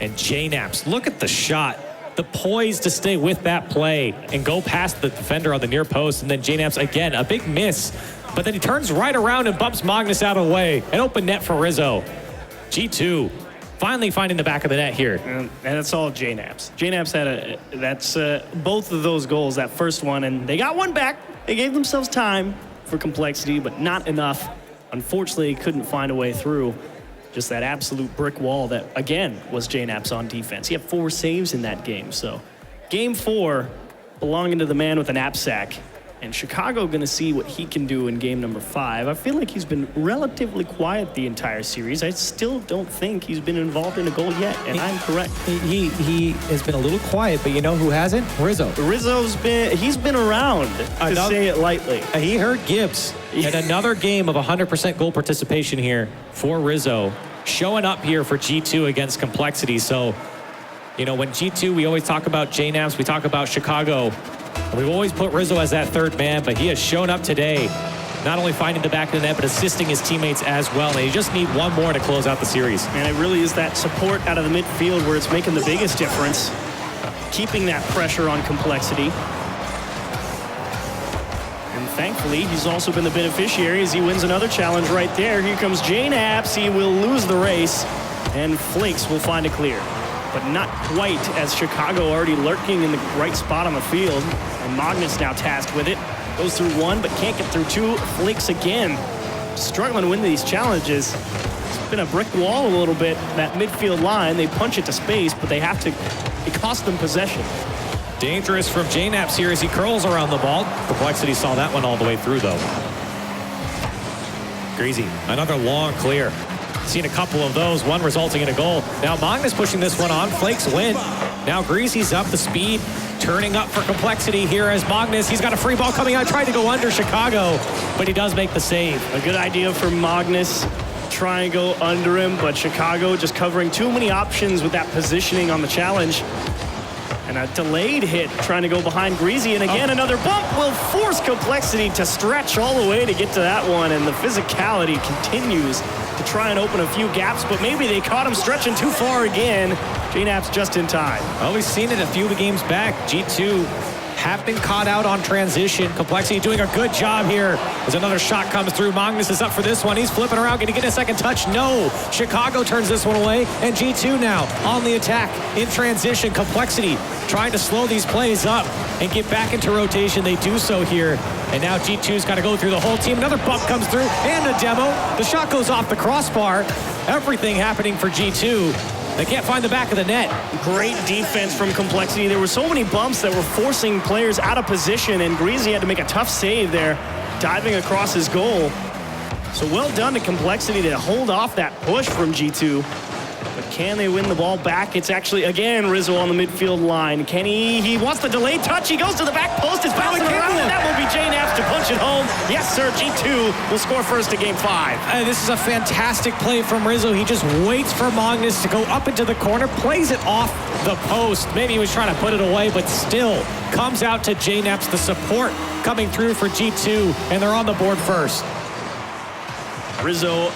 E: and JNaps. Look at the shot. The poise to stay with that play and go past the defender on the near post. And then JNaps, again, a big miss. But then he turns right around and bumps Magnus out of the way. An open net for Rizzo. G2 finally finding the back of the net here.
D: And it's all JNaps. JNaps had both of those goals, that first one, and they got one back. They gave themselves time for compLexity, but not enough. Unfortunately, couldn't find a way through. just that absolute brick wall that, again, was JNaps on defense. He had 4 saves in that game. So game 4 belonging to the man with a knapsack. And Chicago going to see what he can do in game number 5. I feel like he's been relatively quiet the entire series. I still don't think he's been involved in a goal yet, and I'm correct.
E: He has been a little quiet, but you know who hasn't? Rizzo.
D: He's been around, to say it lightly.
E: He heard Gibbs. And another game of 100% goal participation here for Rizzo. Showing up here for G2 against compLexity. So, you know, when G2, we always talk about JNaps, we talk about Chicago. We've always put Rizzo as that third man, but he has shown up today, not only finding the back of the net, but assisting his teammates as well. And you just need one more to close out the series.
D: And it really is that support out of the midfield where it's making the biggest difference, keeping that pressure on compLexity. And thankfully, he's also been the beneficiary as he wins another challenge right there. Here comes JNaps. He will lose the race, and Flakes will find a clear. But not quite, as Chicago already lurking in the right spot on the field. And Magnus now tasked with it. Goes through 1, but can't get through 2. Flakes again. Struggling to win these challenges. It's been a brick wall a little bit. That midfield line, they punch it to space, but they have to, it cost them possession.
E: Dangerous from JNaps here as he curls around the ball. compLexity saw that one all the way through, though. Greasy, another long clear. Seen a couple of those, one resulting in a goal. Now Magnus pushing this one on. Flakes win. Now Greasy's up the speed, turning up for compLexity here as Magnus. He's got a free ball coming out, tried to go under Chicago, but he does make the save.
D: A good idea for Magnus. Try and go under him, but Chicago just covering too many options with that positioning on the challenge. And a delayed hit trying to go behind Greasy. And again, another bump will force compLexity to stretch all the way to get to that one. And the physicality continues to try and open a few gaps, but maybe they caught him stretching too far again. JNaps just in time.
E: Well, we've seen it a few of the games back. G2 have been caught out on transition. compLexity doing a good job here as another shot comes through. Magnus is up for this one. He's flipping around. Going to get a second touch? No. Chicago turns this one away. And G2 now on the attack in transition. compLexity trying to slow these plays up and get back into rotation. They do so here. And now G2's got to go through the whole team. Another bump comes through and a demo. The shot goes off the crossbar. Everything happening for G2. They can't find the back of the net.
D: Great defense from compLexity. There were so many bumps that were forcing players out of position, and Greasy had to make a tough save there, diving across his goal. So well done to compLexity to hold off that push from G2. But can they win the ball back? It's actually, again, Rizzo on the midfield line. Can he wants the delayed touch. He goes to the back post. It's bouncing around, and that will be JNaps to punch it home. Yes, sir, G2 will score first in game 5.
E: This is a fantastic play from Rizzo. He just waits for Magnus to go up into the corner, plays it off the post. Maybe he was trying to put it away, but still comes out to JNaps. The support coming through for G2, and they're on the board first.
D: Rizzo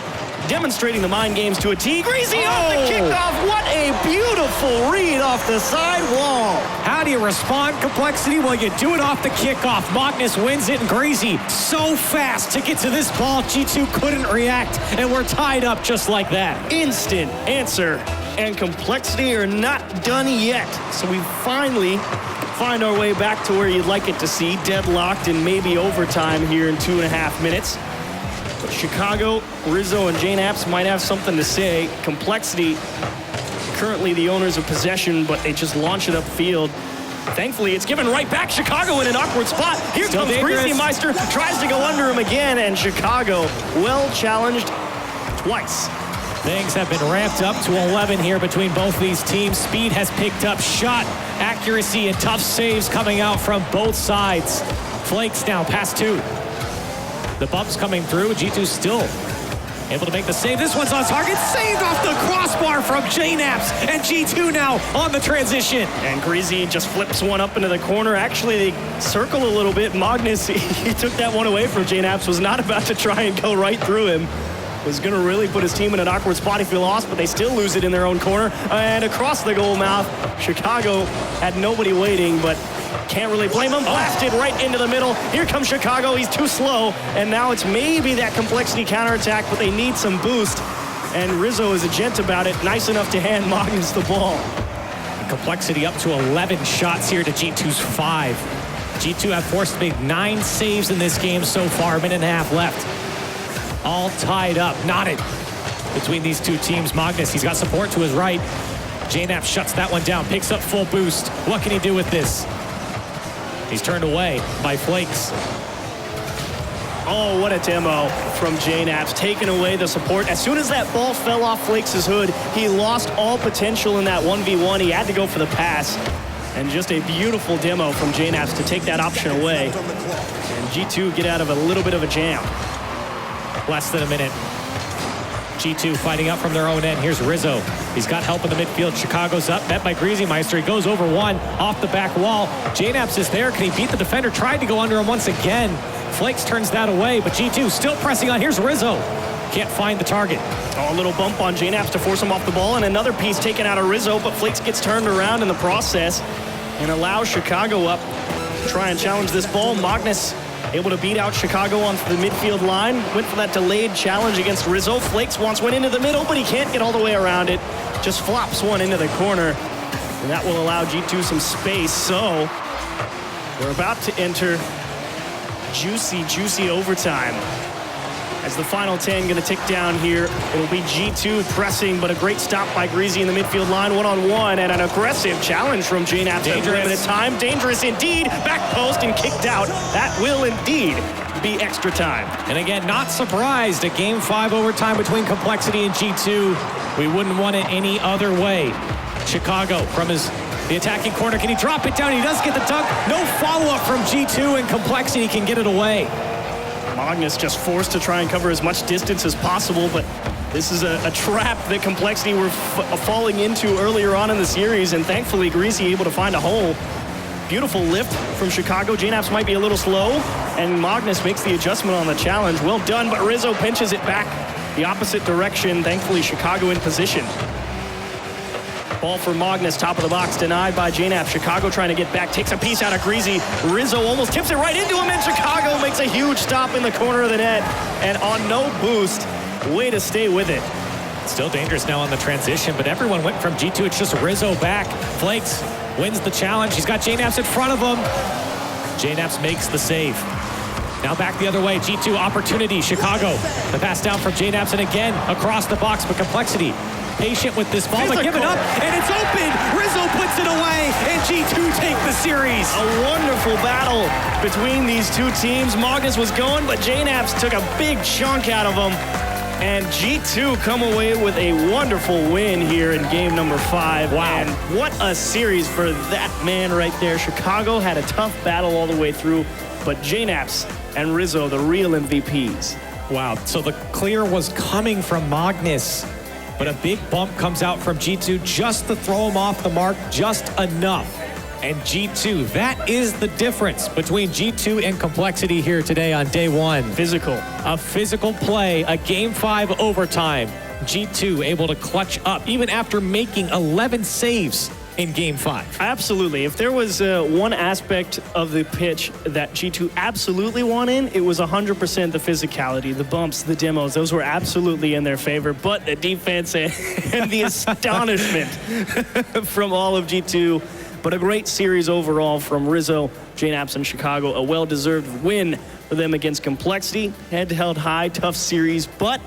D: demonstrating the mind games to a T. Greasy off the kickoff. What a beautiful read off the side wall.
E: How do you respond, compLexity? Well, you do it off the kickoff. Magnus wins it, and Greasy so fast to get to this ball. G2 couldn't react, and we're tied up just like that.
D: Instant answer, and compLexity are not done yet. So we finally find our way back to where you'd like it to see, deadlocked in maybe overtime here in 2.5 minutes. But Chicago, Rizzo, and JNaps might have something to say. compLexity, currently the owners of possession, but they just launch it upfield. Thankfully, it's given right back. Chicago in an awkward spot. Here comes Greasy Meister, tries to go under him again, and Chicago well challenged twice.
E: Things have been ramped up to 11 here between both these teams. Speed has picked up, shot accuracy and tough saves coming out from both sides. Flakes now past 2. The bumps coming through. G2 still able to make the save. This one's on target. Saved off the crossbar from JNaps. And G2 now on the transition.
D: And Greasy just flips one up into the corner. Actually, they circle a little bit. Magnus, he took that one away from JNaps. Was not about to try and go right through him. Was going to really put his team in an awkward spot if he lost, but they still lose it in their own corner. And across the goal mouth, Chicago had nobody waiting, but can't really blame him. Blasted right into the middle. Here comes Chicago. He's too slow. And now it's maybe that compLexity counterattack, but they need some boost. And Rizzo is a gent about it. Nice enough to hand Magnus the ball.
E: compLexity up to 11 shots here to G2's 5. G2 have forced to make 9 saves in this game so far. A minute and a half left. All tied up. Knotted. between these two teams. Magnus, he's got support to his right. JNAP shuts that one down, picks up full boost. What can he do with this? He's turned away by Flakes.
D: Oh, what a demo from JNAPS, taking away the support. As soon as that ball fell off Flakes' hood, he lost all potential in that 1v1. He had to go for the pass. And just a beautiful demo from JNAPS to take that option away. And G2 get out of a little bit of a jam.
E: Less than a minute. G2 fighting up from their own end. Here's Rizzo. He's got help in the midfield. Chicago's up, met by Greasy Meister. He goes over one, off the back wall. JNAPS is there. Can he beat the defender? Tried to go under him once again. Flakes turns that away, but G2 still pressing on. Here's Rizzo. Can't find the target.
D: Oh, a little bump on JNAPS to force him off the ball, and another piece taken out of Rizzo, but Flakes gets turned around in the process and allows Chicago up to try and challenge this ball. Magnus able to beat out Chicago onto the midfield line. Went for that delayed challenge against Rizzo. Flakes wants one into the middle, but he can't get all the way around it. Just flops one into the corner, and that will allow G2 some space. So we're about to enter juicy overtime. As the final 10 going to tick down here, it'll be G2 pressing, but a great stop by Greasy in the midfield line, one-on-one, and an aggressive challenge from JNAPS at limited time. Dangerous indeed, back post and kicked out. That will indeed be extra time.
E: And again, not surprised, a Game 5 overtime between compLexity and G2. We wouldn't want it any other way. Chicago from the attacking corner. Can he drop it down? He does get the dunk. No follow-up from G2, and compLexity can get it away.
D: Magnus just forced to try and cover as much distance as possible, but this is a trap that compLexity were falling into earlier on in the series, and thankfully Greasy able to find a hole. Beautiful lift from Chicago. JNAPS might be a little slow, and Magnus makes the adjustment on the challenge. Well done, but Rizzo pinches it back the opposite direction. Thankfully, Chicago in position. Ball for Magnus, top of the box, denied by JNAP. Chicago trying to get back, takes a piece out of Greasy. Rizzo almost tips it right into him, and Chicago makes a huge stop in the corner of the net. And on no boost, way to stay with it.
E: Still dangerous now on the transition, but everyone went from G2. It's just Rizzo back. Flakes wins the challenge. He's got JNAPS in front of him. JNAPS makes the save. Now back the other way, G2 opportunity, Chicago. The pass down from JNAPS, and again, across the box, but compLexity patient with this ball, but giving up, and it's open. Rizzo puts it away, and G2 take the series.
D: A wonderful battle between these two teams. Magnus was going, but JNAPS took a big chunk out of him, and G2 come away with a wonderful win here in game number 5.
E: Wow.
D: And what a series for that man right there. Chicago had a tough battle all the way through, but JNAPS and Rizzo, the real MVPs.
E: Wow, so the clear was coming from Magnus, but a big bump comes out from G2 just to throw him off the mark, just enough. And G2, that is the difference between G2 and compLexity here today on day 1.
D: Physical.
E: A physical play, a Game 5 overtime. G2 able to clutch up even after making 11 saves in Game 5.
D: Absolutely. If there was one aspect of the pitch that G2 absolutely won in, it was 100% the physicality, the bumps, the demos. Those were absolutely in their favor. But the defense and the astonishment from all of G2. But a great series overall from Rizzo, JNAPS, and Chicago. A well-deserved win for them against compLexity. Head held high, tough series. But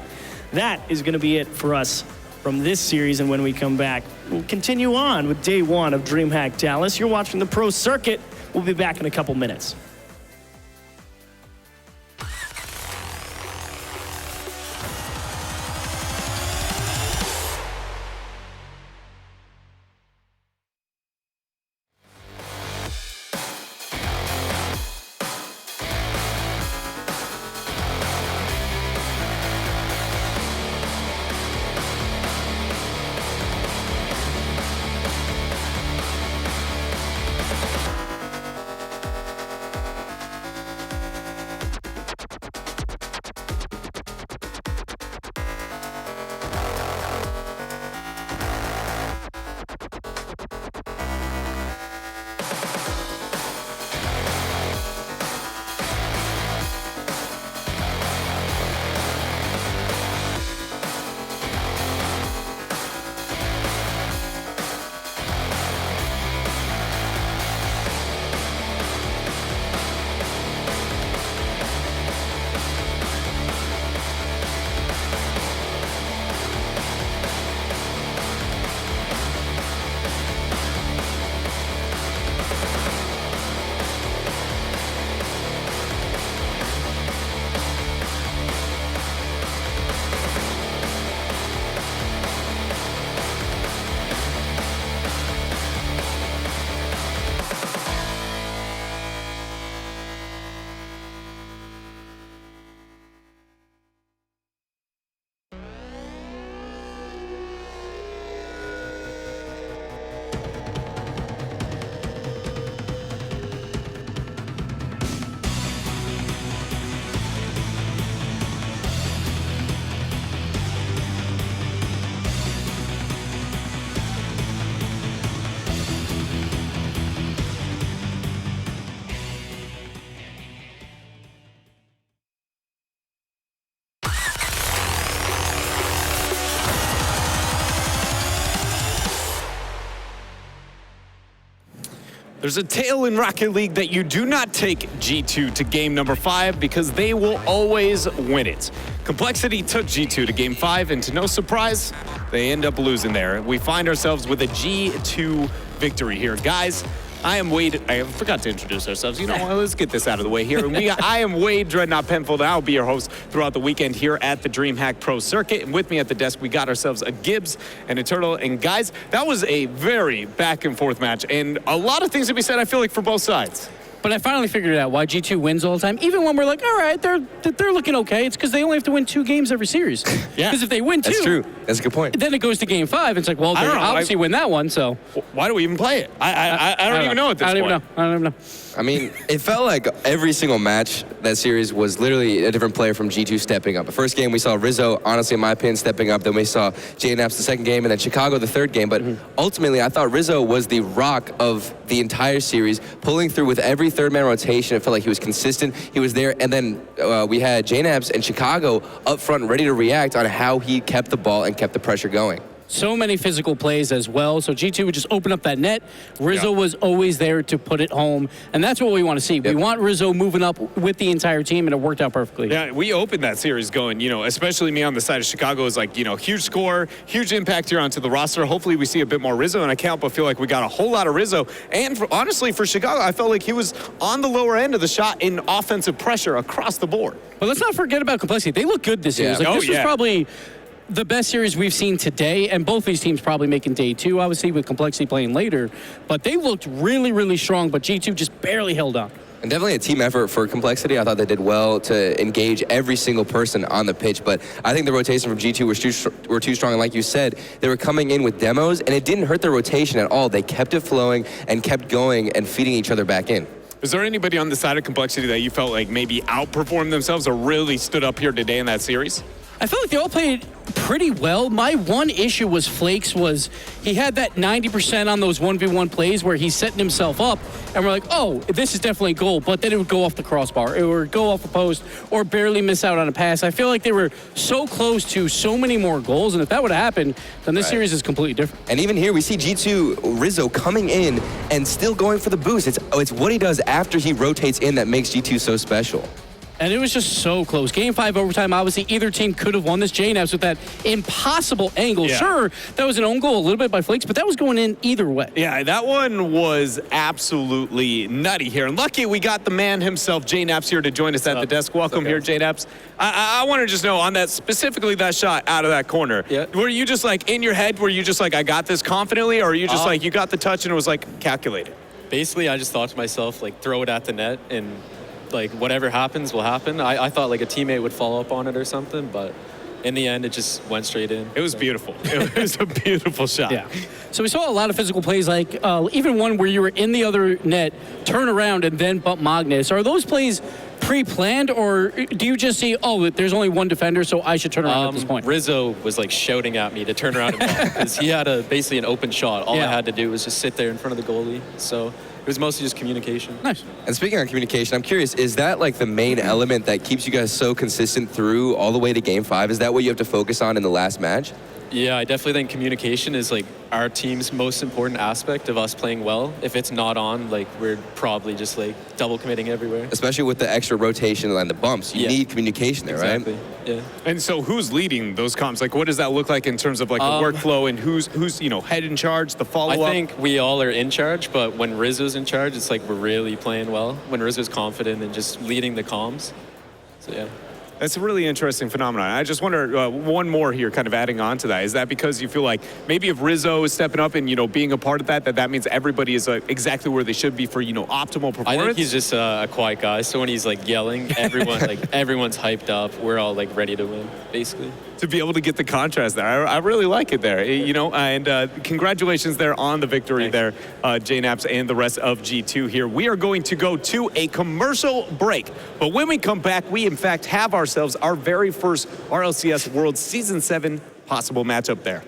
D: that is going to be it for us from this series, and when we come back, we'll continue on with day 1 of DreamHack Dallas. You're watching the Pro Circuit. We'll be back in a couple minutes.
A: There's a tale in Rocket League that you do not take G2 to game number 5 because they will always win it. compLexity took G2 to game 5, and to no surprise, they end up losing there. We find ourselves with a G2 victory here. Guys, I am Wade. I forgot to introduce ourselves. You know what? Let's get this out of the way here. I am Wade Dreadnought Penfold. I'll be your host throughout the weekend here at the DreamHack Pro Circuit. And with me at the desk, we got ourselves a Gibbs and a Turtle. And guys, that was a very back and forth match. And a lot of things to be said, I feel like, for both sides.
B: But I finally figured out why G2 wins all the time. Even when we're like, all right, they're looking okay. It's because they only have to win 2 games every series.
A: Yeah.
B: Because if they win 2,
C: That's true. That's a good point.
B: then it goes to game 5. It's like, well, they obviously win that one, so.
A: Why do we even play it? I don't even know at this point.
B: I don't even know.
C: I mean, it felt like every single match that series was literally a different player from G2 stepping up. The first game, we saw Rizzo, honestly, in my opinion, stepping up. Then we saw JNaps the second game, and then Chicago the third game. But ultimately, I thought Rizzo was the rock of the entire series, pulling through with every third-man rotation. It felt like he was consistent. He was there. And then we had JNaps and Chicago up front ready to react on how he kept the ball and kept the pressure going.
B: So many physical plays as well. So G2 would just open up that net. Rizzo was always there to put it home. And that's what we want to see. We want Rizzo moving up with the entire team, and it worked out perfectly.
A: Yeah, we opened that series going, especially me on the side of Chicago is like, huge score, huge impact here onto the roster. Hopefully we see a bit more Rizzo, and I can't but feel like we got a whole lot of Rizzo. And honestly, for Chicago, I felt like he was on the lower end of the shot in offensive pressure across the board.
B: But let's not forget about compLexity. They look good this series.
C: Yeah.
B: This was probably the best series we've seen today, and both these teams probably making day 2, obviously, with compLexity playing later. But they looked really, really strong, but G2 just barely held on.
C: And definitely a team effort for compLexity. I thought they did well to engage every single person on the pitch, but I think the rotation from G2 were too strong. And like you said, they were coming in with demos, and it didn't hurt their rotation at all. They kept it flowing and kept going and feeding each other back in.
A: Is there anybody on the side of compLexity that you felt like maybe outperformed themselves or really stood up here today in that series?
B: I feel like they all played pretty well. My one issue was Flakes was he had that 90% on those 1v1 plays where he's setting himself up, and we're like, oh, this is definitely a goal, but then it would go off the crossbar, it would go off the post, or barely miss out on a pass. I feel like they were so close to so many more goals, and if that would have happened, then this series is completely different.
C: And even here, we see G2 Rizzo coming in and still going for the boost. It's what he does after he rotates in that makes G2 so special.
B: And it was just so close. Game 5 overtime, obviously, either team could have won this. JNaps with that impossible angle.
A: Yeah.
B: Sure, that was an own goal a little bit by Flakes, but that was going in either way.
A: Yeah, that one was absolutely nutty here. And lucky we got the man himself, JNaps, here to join us at the desk. Welcome here, JNaps. I want to just know on that, specifically that shot out of that corner, were you just like, in your head, were you just like, I got this confidently, or are you just like, you got the touch and it was like, calculated?
F: Basically, I just thought to myself, like, throw it at the net and like whatever happens will happen. I thought like a teammate would follow up on it or something, but in the end it just went straight in.
A: It was beautiful. It was a beautiful shot.
B: Yeah. So we saw a lot of physical plays, like even one where you were in the other net, turn around and then bump Magnus. Are those plays pre-planned, or do you just see, oh, there's only one defender, so I should turn around at this point?
F: Rizzo was like shouting at me to turn around and bump because he had basically an open shot. All I had to do was just sit there in front of the goalie. So it was mostly just communication.
B: Nice.
C: And speaking of communication, I'm curious, is that like the main element that keeps you guys so consistent through all the way to game 5? Is that what you have to focus on in the last match?
F: Yeah, I definitely think communication is like our team's most important aspect of us playing well. If it's not on, like we're probably just like double committing everywhere.
C: Especially with the extra rotation and the bumps. You need communication there, right?
F: Yeah.
A: And so who's leading those comms? Like, what does that look like in terms of like the workflow and who's head in charge, the follow-up?
F: I think we all are in charge, but when Rizzo's in charge, it's like we're really playing well. When Rizzo's confident and just leading the comms. So yeah.
A: That's a really interesting phenomenon. I just wonder, one more here, kind of adding on to that. Is that because you feel like maybe if Rizzo is stepping up and, being a part of that means everybody is exactly where they should be for, optimal performance?
F: I think he's just a quiet guy. So when he's like yelling, everyone's hyped up. We're all like ready to win, basically.
A: To be able to get the contrast there. I really like it there, and congratulations there on the victory there, JNaps and the rest of G2 here. We are going to go to a commercial break, but when we come back, we in fact have ourselves our very first RLCS World Season 7 possible matchup there.